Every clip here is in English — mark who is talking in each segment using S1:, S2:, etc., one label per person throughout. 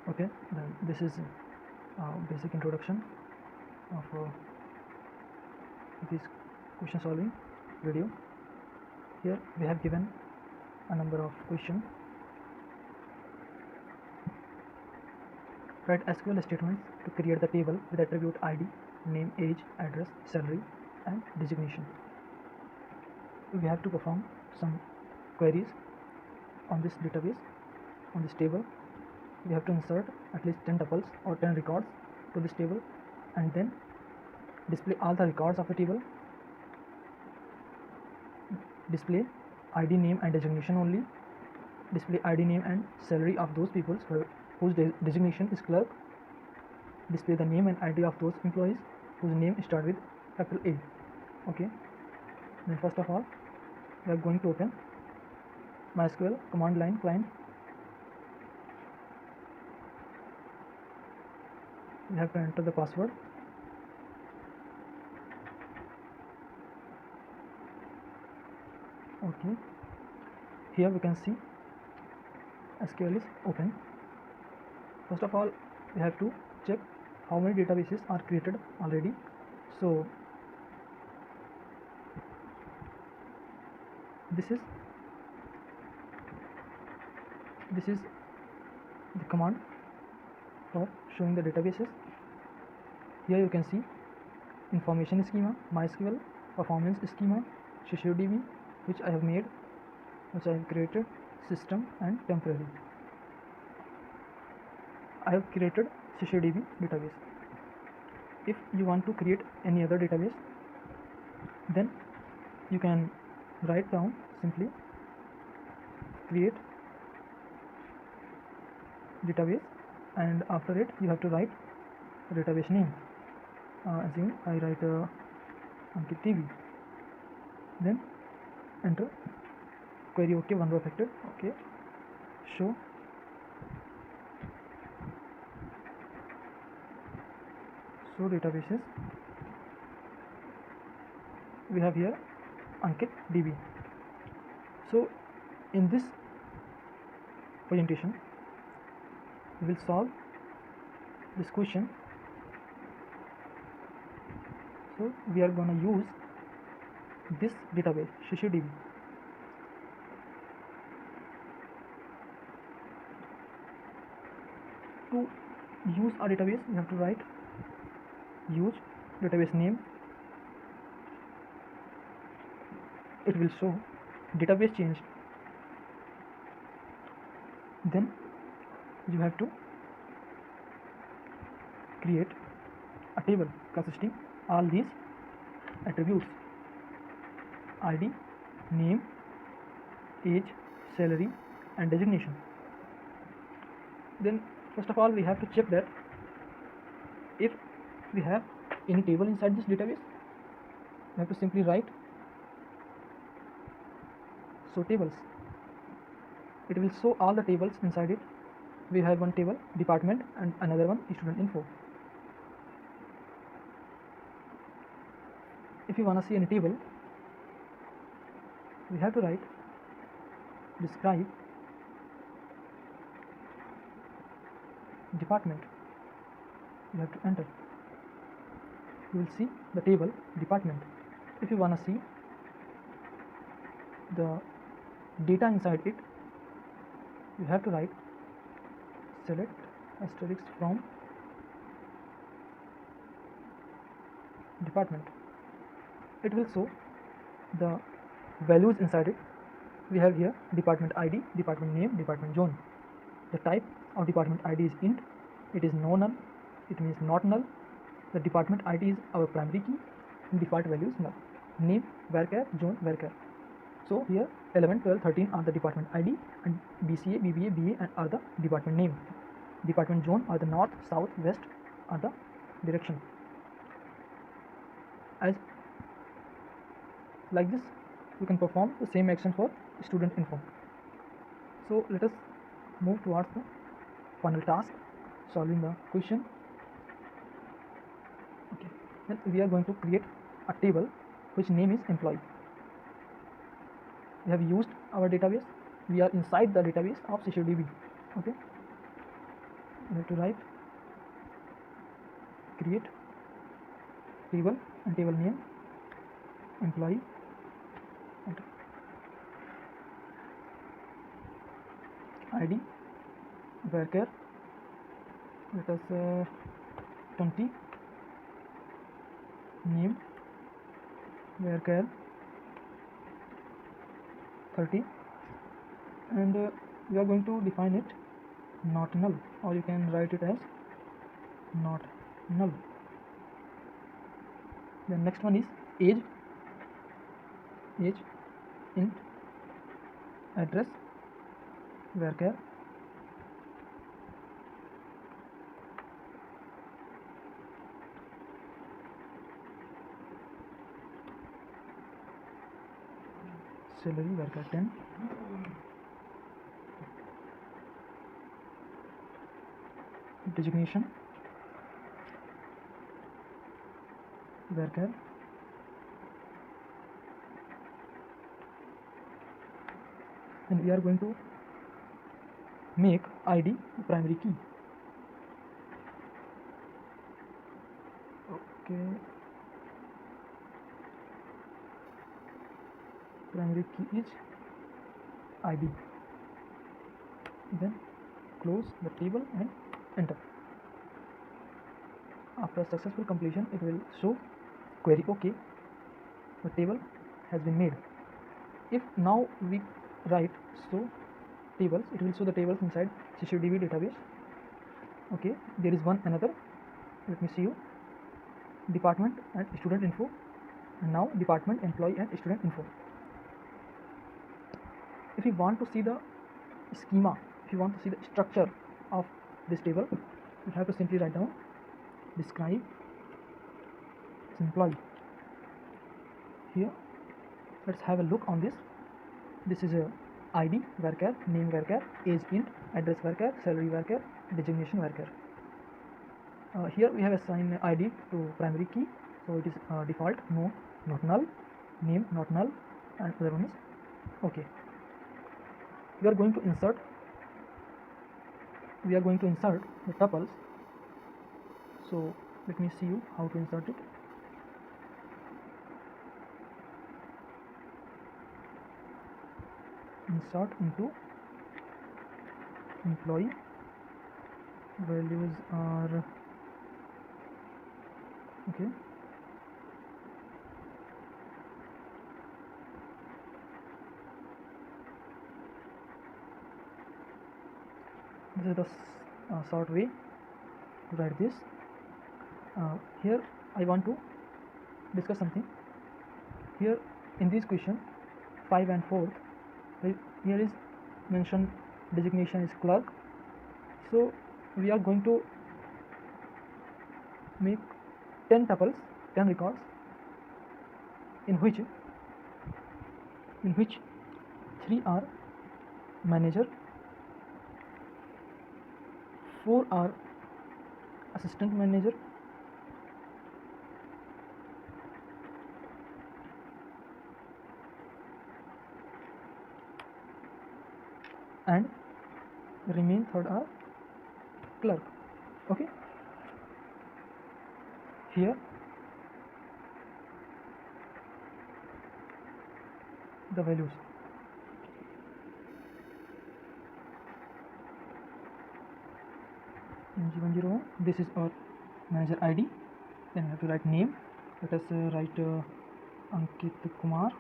S1: Okay, then this is basic introduction of this question solving video. Here we have given a number of questions. Write SQL statements to create the table with attribute ID, name, age, address, salary, and designation. We have to perform some queries on this database, on this table. We have to insert at least 10 tuples or 10 records to this table, and then display all the records of the table, display ID, name, and designation only, display ID, name, and salary of those people whose designation is clerk, display the name and ID of those employees whose name starts with capital A. Okay, then first of all we are going to open MySQL command line client. We have to enter the password. Okay, here we can see SQL is open. First of all, we have to check how many databases are created already. So this is the command for showing the databases. Here you can see information schema, MySQL, performance schema, SQLDB, which I have made, which I have created, system, and temporary. I have created SQLDB database. If you want to create any other database, then you can write down simply create database, and after it you have to write database name. Assume I write Ankit TV, then enter query. Okay, one row affected. Okay, show databases. We have here Ankit DB. So in this presentation we will solve this question. So we are going to use this database SQLDB. To use our database, we have to write use database name. It will show database changed. Then you have to create a table consisting all these attributes: ID, name, age, salary, and designation. Then first of all we have to check that if we have any table inside this database, we have to simply write show tables. It will show all the tables inside it. We have one table department and another one student info. If you want to see any table, we have to write describe department. You have to enter. You will see the table department. If you want to see the data inside it, you have to write select asterisk from department. It will show the values inside it. We have here department ID, department name, department zone. The type of department ID is int. It is no null. It means not null. The department ID is our primary key, and default value is null. Name varchar, zone varchar. So here 11, 12, 13 are the department ID, and BCA, BBA, BA and are the department name. Department zone are the north, south, west are the direction. As like this, we can perform the same action for student info. So let us move towards the final task, solving the question. Okay, then we are going to create a table which name is employee. We have used our database. We are inside the database of SQLDB. Okay, we have to write create table and table name employee and ID varchar let us 20 name varchar 30 and we are going to define it not null, or you can write it as not null. The next one is age int address varchar salary varchar 10 designation varchar and we are going to make ID primary key. Okay, primary key is ID. Then close the table and enter. After successful completion, it will show query OK. The table has been made. If now we write show tables, it will show the tables inside CCDB database. Okay, there is one another. Let me see you. Department and student info, and now department, employee and student info. If you want to see the schema, if you want to see the structure of this table, you have to simply write down describe employee. Here, let's have a look on this. This is a ID varchar, name varchar, age int, address varchar, salary varchar, designation varchar. Here we have assigned ID to primary key, so it is default, no, not null, name not null, and other one is okay. We are going to insert the tuples. So let me see you how to insert it. Insert into employee, values are okay. This is the short way to write this. Here I want to discuss something. Here in this question 5 and 4, here is mentioned designation is clerk. So we are going to make 10 tuples, 10 records, in which 3 are manager, 4 are assistant manager, and remain third are clerk. Okay, here the values. G101, this is our manager ID. Then we have to write name. Let us write Ankit Kumar,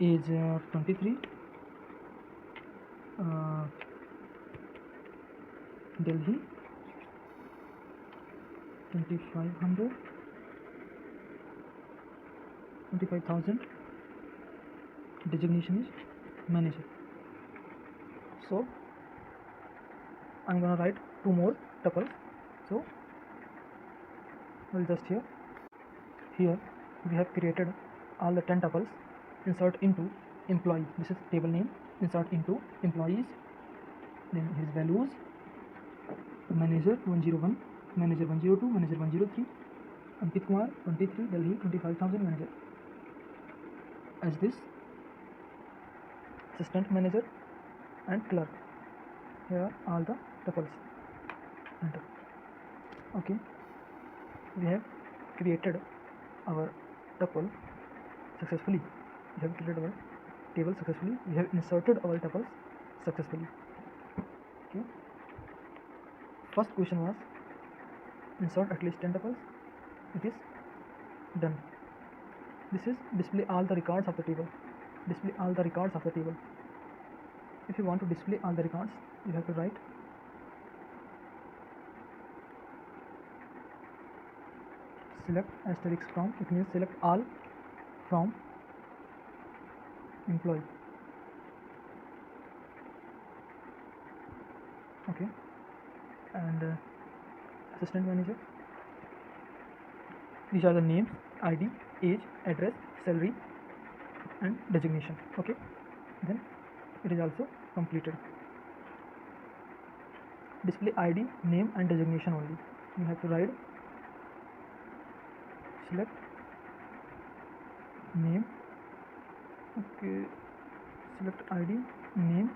S1: age 23, Delhi, 2500, 25,000, designation is manager. So I'm gonna write 2 more tuples. So we'll just here we have created all the 10 tuples. Insert into employee, this is table name. Insert into employees, then his values, manager 101, manager 102, manager 103, Ankit Kumar 23, Delhi 25,000 manager. As this assistant manager and clerk. here are all the tuples. Enter. Okay, we have created our tuple successfully. We have created our table successfully. We have inserted our tuples successfully. Okay, first question was insert at least 10 tuples. It is done. This is display all the records of the table. Display all the records of the table. If you want to display all the records, you have to write select asterisk from. It means select all from employee. Okay, and assistant manager. These are the names, ID, age, address, salary, and designation. Okay, then it is also completed. Display ID, name, and designation only. You have to write select name. Okay, select ID, name,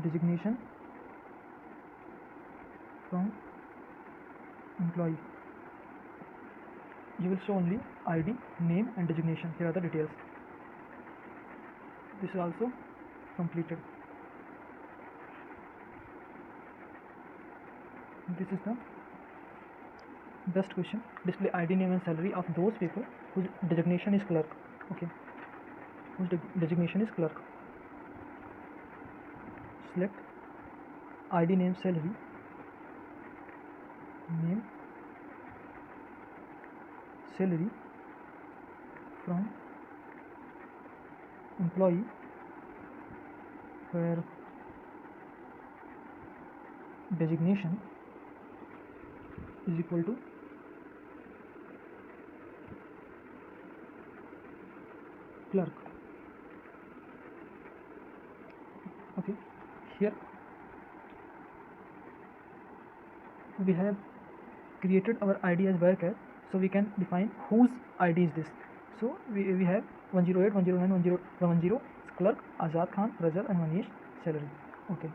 S1: designation from employee. You will show only ID, name, and designation. Here are the details. This is also completed. This is the best question. Display ID, name, and salary of those people whose designation is clerk. Okay, whose designation is clerk. Select ID, name, salary, name, salary from employee where designation is equal to clerk. Okay, here we have created our ID as varchar, so we can define whose ID is this. So we have 108, 109, 110 clerk, Azad Khan, Rajat, and Manish salary. Okay,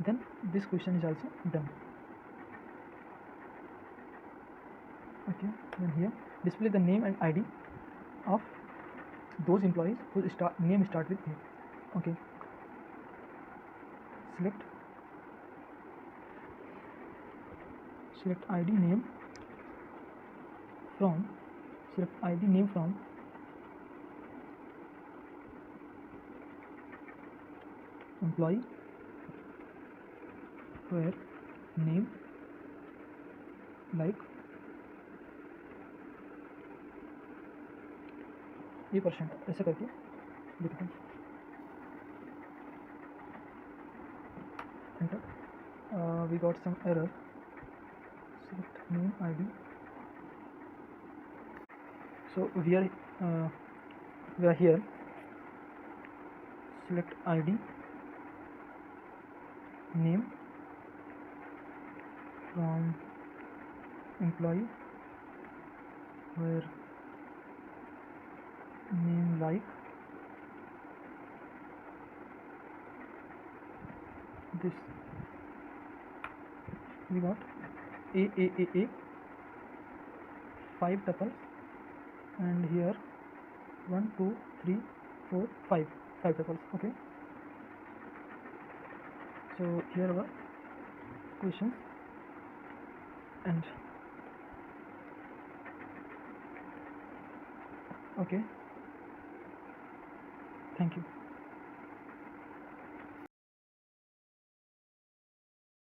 S1: then this question is also done. Okay, then here display the name and ID of those employees whose name start with A. Okay, select ID name from employee where name like %, ऐसे करके लिखते हैं. Enter. We got some error. Select name ID. So we are here. Select ID, name from employee where name like this. We got A 5 tuples, and here 1 2 3 4 5 tuples. Okay, so here are questions, and okay, thank you.